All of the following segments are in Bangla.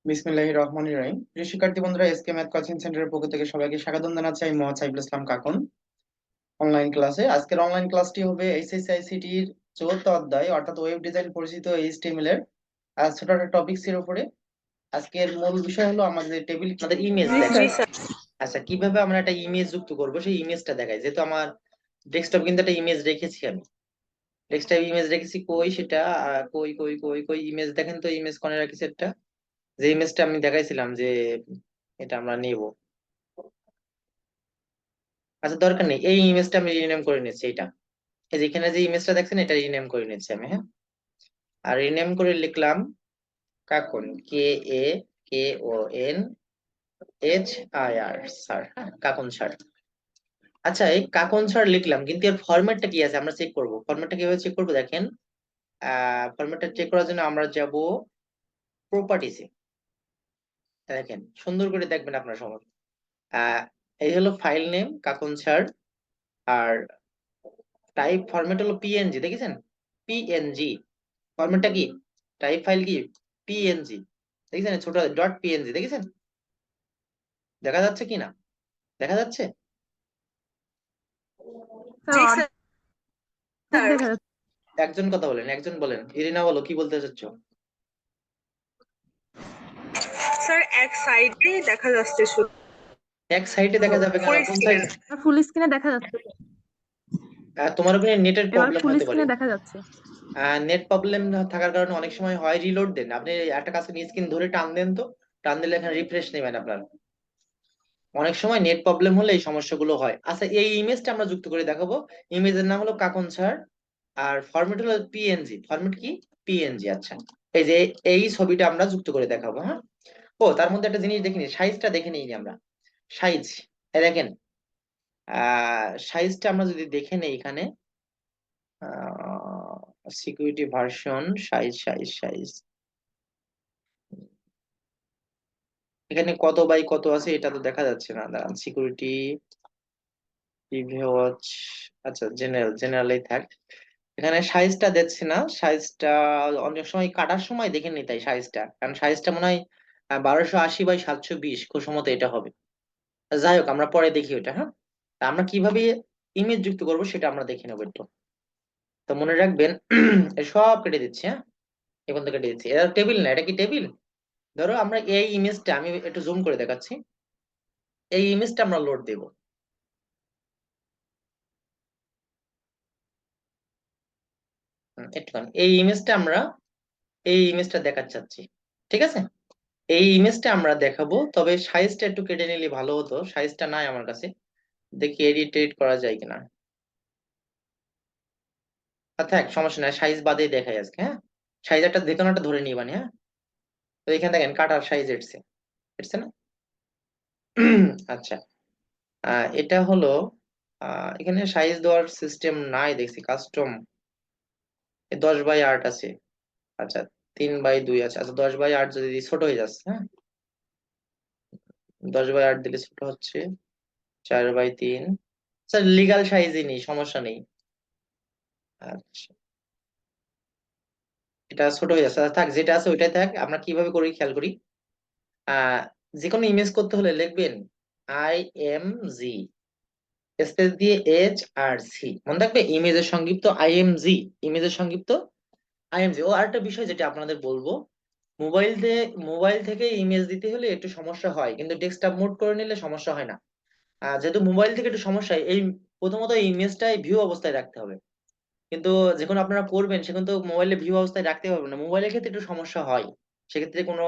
বিসমিল্লাহির রহমানির রহিম। প্রিয় শিক্ষার্থী বন্ধুরা, এসকে ম্যাথ কোচিং সেন্টারের পক্ষ থেকে সবাইকে স্বাগত জানাচ্ছি। আমি মোহাম্মদ সাইফুল ইসলাম কাকন। অনলাইন ক্লাসে আজকের অনলাইন ক্লাসটি হবে এইচএসসি আইসিটির 4th অধ্যায় অর্থাৎ ওয়েব ডিজাইন পরিচিত এইচটিএমএল এর ছোট একটা টপিকস এর উপরে। আজকের মূল বিষয় হলো আমাদের টেবিল, আমাদের ইমেজ জি দেখা। স্যার। আচ্ছা, কিভাবে আমরা একটা ইমেজ যুক্ত করব সেই ইমেজটা দেখাই। যেহেতু আমার ডেস্কটপ কিন্তু একটা ইমেজ রেখেছি, আমি ডেস্কটপ ইমেজ রেখেছি। কই সেটা? কই কই কই কই ইমেজ দেখেন তো, ইমেজ কোনে রাখিছি একটা, যে ইমেজটা আমি দেখাইছিলাম যে এটা আমরা নেব। আচ্ছা, দরকার নেই, এই ইমেজটা আমি রিনেম করে নিচ্ছি। এটা এই যেখানে যে ইমেজটা দেখছেন এটা রিনেম করে নিচ্ছি আমি, হ্যাঁ। আর রিনেম করে লিখলাম কাকন, KAKON স্যার, হ্যাঁ, কাকন স্যার। আচ্ছা, এই কাকন স্যার লিখলাম, কিন্তু এর ফরম্যাটটা কি আছে আমরা চেক করব। ফরম্যাটটা কিভাবে চেক করব দেখেন। ফরম্যাটটা চেক করার জন্য আমরা যাব প্রপার্টিসে। দেখেন, সুন্দর করে দেখবেন আপনার সময়। এই হলো ফাইল নেম কাকন স্যার, আর টাইপ ফরম্যাট হলো পিএনজি, দেখেছেন? পিএনজি ফরম্যাটটা কি, টাইপ ফাইল কি, পিএনজি। দেখেছেন ছোট ডট পিএনজি, দেখেছেন? দেখা যাচ্ছে কি না? দেখা যাচ্ছে? জি স্যার। দেখা যাচ্ছে। একজন কথা বলেন, একজন বলেন। ইরিনা বলো, কি বলতে চাচ্ছ? স্যার এক সাইডে দেখা যাচ্ছে শুধু, এক সাইডে দেখা যাবে কেন? ফুল কোন স্ক্রিনে। সাইডে? ফুল স্ক্রিনে দেখা যাচ্ছে। তোমার ওখানে নেটের এবার প্রবলেম ফুল হতে পারে। স্ক্রিনে দেখা যাচ্ছে। নেট প্রবলেম থাকার কারণে অনেক সময় হয় রিলোড দেন। আপনি একটা কাছে স্ক্রিন ধরে টান দেন তো, টান দিলে এখানে রিফ্রেশ নেবেন আপনার। অনেক সময় নেট প্রবলেম হলে এই সমস্যাগুলো হয়। আচ্ছা, এই ইমেজটা আমরা যুক্ত করে দেখাবো। ইমেজের নাম হলো কাকন স্যার, আর ফরম্যাট হলো পিএনজি। ফরম্যাট কি? পিএনজি। আচ্ছা, এই যে এই ছবিটা আমরা যুক্ত করে দেখাবো, হ্যাঁ। ও, তার মধ্যে একটা জিনিস দেখিনি, সাইজটা দেখে নিই আমরা। সাইজ, দেখেন, সাইজটা আমরা যদি দেখে নেই এখানে, security version, size size size, এখানে কত বাই কত আছে এটা তো দেখা যাচ্ছে না। দাঁড়ান, সিকিউরিটি প্রিভিউ ওয়াচ, আচ্ছা জেনারেল, জেনারেলেই থাক। এখানে সাইজটা দেখছি না, সাইজটা অনেক সময় কাটার সময় দেখে নিই তাই সাইজটা, কারণ সাইজটা মনে হয় 1280 বাই 720, খুব সম্ভবত এটা হবে। যাই হোক, আমরা পরে দেখি ওটা, হ্যাঁ। তা আমরা কিভাবে ইমেজ যুক্ত করব সেটা আমরা দেখে নেবো একটু। তো মনে রাখবেন, সব কেটে দিচ্ছি, হ্যাঁ, এখন তো কেটে দিচ্ছি। এটা টেবিল না, এটা কি টেবিল? ধরো আমরা এই ইমেজটা, আমি একটু জুম করে দেখাচ্ছি, এই ইমেজটা আমরা লোড দেব। একটুখানি এই ইমেজটা আমরা, এই ইমেজটা দেখাতে চাচ্ছি, ঠিক আছে? এই ইমেজটা আমরা দেখাবো, তবে সাইজটা একটু কেটে নিলে ভালো হতো, সাইজটা নাই আমার কাছে। দেখি এডিট করা যায় কিনা। আচ্ছা, এক সমস্যা নাই, সাইজ বাদেই দেখাই আজকে, হ্যাঁ। সাইজ একটা যে কোনো একটা ধরে নিবানি, হ্যাঁ। তো এখানে দেখেন কাটার সাইজ এসছে, এসছে না? আচ্ছা, এটা হলো, এখানে সাইজ দেওয়ার সিস্টেম নাই দেখছি, কাস্টম 10 বাই 8 আছে। আচ্ছা, 3 বাই 2 আছে। আচ্ছা, 10 বাই 8 যদি দিই, ছোট হয়ে যাচ্ছে, হ্যাঁ। 10 বাই 8 দিলে ছোট হচ্ছে। 4 বাই 3, স্যার লিগাল সাইজই নেই, সমস্যা নেই। আচ্ছা, এটা ছোট হয়ে যাচ্ছে। আচ্ছা, থাক, যেটা আছে ওইটাই থাক। আমরা কিভাবে করি খেয়াল করি। আহ যে কোনো ইমেজ করতে হলে লিখবেন IMG স্পেস দিয়ে HRC, মনে থাকবে ইমেজের সংক্ষিপ্ত IMG, ইমেজের সংক্ষিপ্ত IMG। ও আরেকটা বিষয় যেটা আপনাদের বলবো, মোবাইল থেকে ইমেজ দিতে হলে একটু সমস্যা হয়, কিন্তু ডেস্কটপ মোড করে নিলে সমস্যা হয় না। যেহেতু মোবাইল থেকে একটু সমস্যা হয়, এই প্রথমত এই ইমেজটাই ভিউ অবস্থায় রাখতে হবে। কিন্তু যখন আপনারা করবেন সেখানে তো মোবাইলে ভিউ অবস্থায় রাখতে পারবেন না, মোবাইলের ক্ষেত্রে একটু সমস্যা হয়। সেক্ষেত্রে কোনো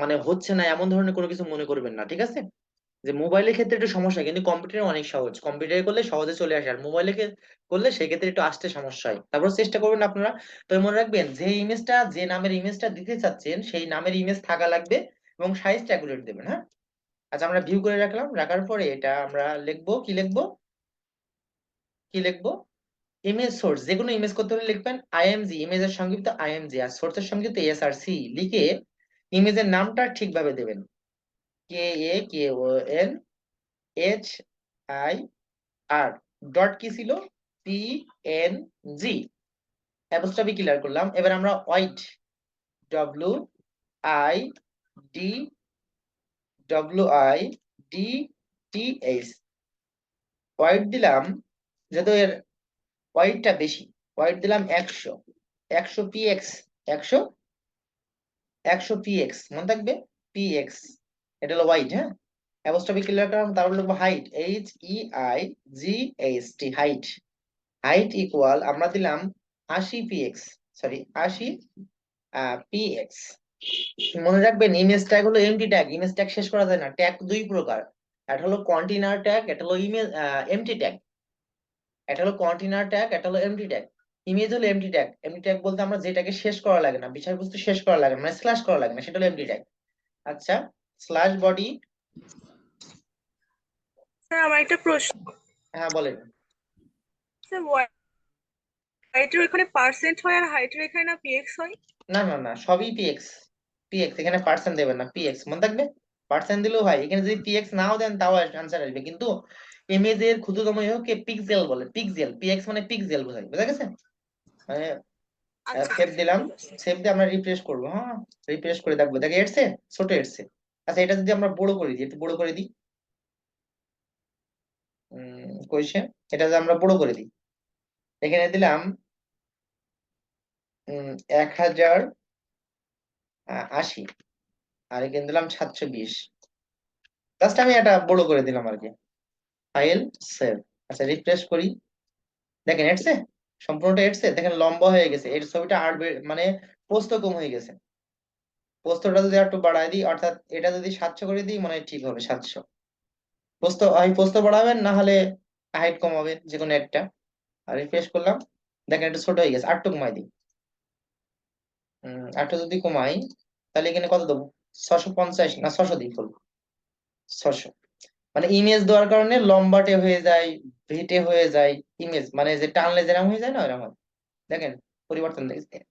মানে হচ্ছে না এমন ধরনের কোনো কিছু মনে করবেন না, ঠিক আছে? যে মোবাইলের ক্ষেত্রে একটু সমস্যা হয়, কিন্তু কম্পিউটারে অনেক সহজ। কম্পিউটারে করলে সহজে চলে আসে, আর মোবাইলে করলে সেক্ষেত্রে একটু আসতে সমস্যা হয়। তারপর চেষ্টা করবেন আপনারা। তো মনে রাখবেন, যে ইমেজটা, যে নামের ইমেজটা দিতে চাচ্ছেন সেই নামের ইমেজ থাকা লাগবে, এবং সাইজটা অ্যাকুরেট দেবেন, হ্যাঁ। আচ্ছা, আমরা ভিউ করে রাখলাম, রাখার পরে এটা আমরা লিখবো, কি লিখবো, কি লিখবো, ইমেজ সোর্স। যে কোনো ইমেজ করতে হলে লিখবেন IMG, ইমেজের সংক্ষিপ্ত IMG, আর সোর্সের সংক্ষিপ্ত SRC লিখে ইমেজের নামটা ঠিকভাবে দেবেন। KAKON HIR, ডট কি ছিল, PNG, অ্যাপোস্ট্রফি ক্লিয়ার করলাম। এবার আমরা wide, WIDE D WIDTH, wide দিলাম, যেহেতু এর ওয়াইডটা বেশি, ওয়াইড দিলাম 100, 100 px, 100 100 px, মনে থাকবে, px, এটা হলো ওয়াইড। হ্যাঁ, অ্যাপোস্ট্রফি ক্লিয়ার করলাম, তারপর লিখবো height, HEIGHT, height. Height equal আমরা দিলাম 80 px, সরি 80 px। মনে রাখবেন ইমেজ ট্যাগ হলো এমটি ট্যাগ, ইমেজ ট্যাগ শেষ করা যায় না। ট্যাগ দুই প্রকার, একটা হলো কন্টেইনার ট্যাগ, এটা হলো ইমেজ এমটি ট্যাগ। এটা হলো কন্টেইনার ট্যাগ, এটা হলো এমটি ট্যাগ। ইমেজ হলো এমটি ট্যাগ। এমটি ট্যাগ বলতে আমরা যেটাকে শেষ করা লাগে না, বিষয়বস্তু শেষ করা লাগে না, মানে স্ল্যাশ করা লাগে না, সেটা হলো এমটি ট্যাগ। আচ্ছা, স্ল্যাশ বডি। স্যার আমার একটা প্রশ্ন। হ্যাঁ বলেন। স্যার ওয়াইটের এখানে পার্সেন্ট হয় আর হাইটের এখানে না পিএক্স হয়? না না না, সবই পিএক্স। পিএক্স, এখানে পার্সেন্ট দেবেন না, পিএক্স মনে থাকবে। পার্সেন্ট দিলেও হয়, এখানে যদি পিএক্স নাও দেন তাও আনসার আসবে, কিন্তু ইমেজের ক্ষুদ্রতম এককে পিক্সেল বলে, পিক্সেল, পিএক্স মানে পিক্সেল বোঝায়, বুঝা গেছে? মানে আচ্ছা সেভ স্যার, দিলাম, ঠিক আছে। সেভ দিয়ে আমরা রিফ্রেশ করবো। হ্যাঁ, রিফ্রেশ করে দেখবো, দেখে এসছে, ছোট এসছে। আচ্ছা, এটা যদি আমরা বড় করে দিই, একটু বড় করে দিই, কইছে, এটা যদি আমরা বড় করে দিই, এখানে দিলাম 1080, আর এখানে দিলাম 720। জাস্ট আমি এটা বড় করে দিলাম আর কি। File, save. আচ্ছা, রিফ্রেশ করি, দেখেন এসছে, সম্পূর্ণটা এসছে। দেখেন লম্বা হয়ে গেছে, এর ছবিটা আর মানে প্রস্থ কম হয়ে গেছে। প্রস্থটা যদি একটু বাড়ায় দিই, অর্থাৎ এটা যদি 700 করে দিই, মনে হয় ঠিক হবে, 700। প্রস্থ, আমি প্রস্থ বাড়াবেন, না হলে হাইট কমাবেন, যে কোনো একটা। আর রিফ্রেশ করলাম, দেখেন একটু ছোট হয়ে গেছে, আটটু কমাই দিই। আটটু যদি কমাই, তাহলে এখানে কত দেবো, 650 না 600 দিই ফুল, 600। মানে ইমেজ দেওয়ার কারণে লম্বাটে হয়ে যায়, ভেটে হয়ে যায় ইমেজ, মানে যে টানলে যেরকম হয়ে যায় না, ওরকম হয়। দেখেন পরিবর্তন দেখেন,